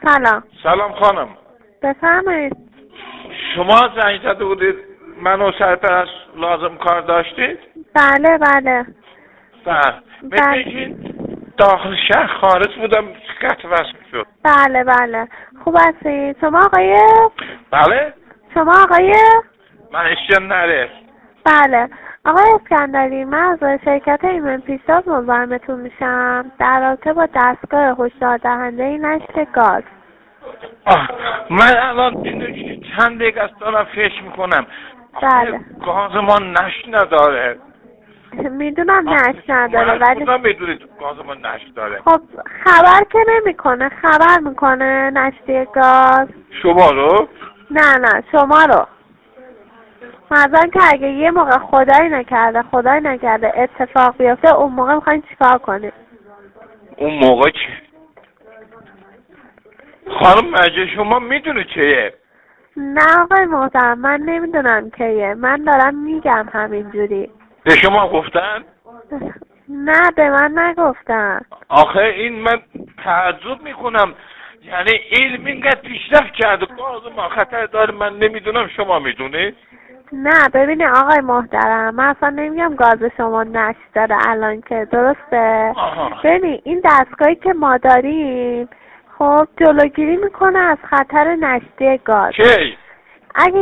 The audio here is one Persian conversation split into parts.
سلام. سلام خانم. بفرمایید. شما زنگ زده بودید منو سرپرست لازم کار داشتید؟ بله بله. مثل اینکه داخل شهر خارج بودم قطع وصل شد. بله بله. خوب هستید؟ شما آقای؟ بله؟ شما آقای؟ من اشتیان نره. بله. آقای اسکندری، من از شرکت ایمن پیشتاز مزاحمتون میشم در رابطه با دستگاه هشدار دهنده نشت گاز. من الان چند دقیقه است دارم فکر میکنم. بله. گاز ما نشت نداره. میدونم نشت نداره ولی کجا میدونید گاز ما نشت داره؟ خب خبر که نمیکنه. خبر میکنه نشتی گاز؟ شما رو؟ نه شما رو. مثلا که اگه یه موقع خدایی نکرده اتفاق بیفته اون موقع میخواین چیکار کنید؟ اون موقع چه؟ خانم مجه شما میدونه چیه؟ نه آقای محترم، من نمیدونم کیه. من دارم میگم همینجوری. به شما گفتن؟ نه به من نگفتن. آخه این من تعجب میکنم، یعنی علم اینقدر پیشرفت کرده گاز ما خطر داره من نمیدونم شما میدونه؟ نه ببینه آقای محترم، من اصلا نمیگم گاز شما نشت داره الان که درسته. ببین این دستگاهی که ما داریم خب جلوگیری میکنه از خطر نشتی گاز. کی؟ اگه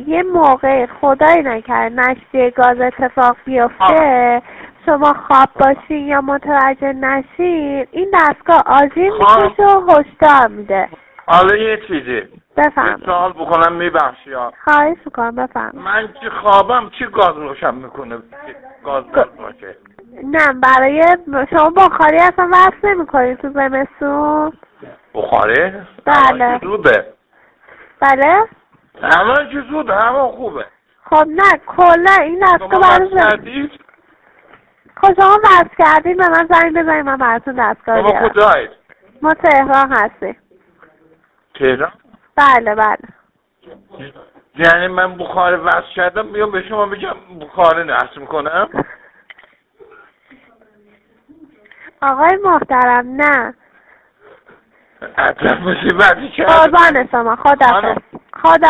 یه موقعی خدای نکرده نشتی گاز اتفاق بیفته شما خواب باشین یا متوجه نشین این دستگاه آژیر میکشه و هشدار میده. حالا یه چیزی بفهم. سوال بکنم میبخشی ها؟ خواهش میکنم بفهم. من چی خوابم چی گاز روشن میکنه؟ گاز باشه؟ نه برای شما بخاری اصلا وصل نمیکنید تو زمستون؟ بخاری؟ بله. زوده. بله؟ الان که زوده هوا خوبه. خب نه کلا این دستگاه برای خب شما وصل کردید به من زنگ بزنید من براتون دستگاه بیارم. شما کجایید؟ ما تهران هستیم. تهران؟ بله بله. یعنی من بخاری وصل کردم بیام به شما بگم بخاری نصب میکنم؟ آقای محترم نه. عجب مصیبتی کردم. قربان شما. خدا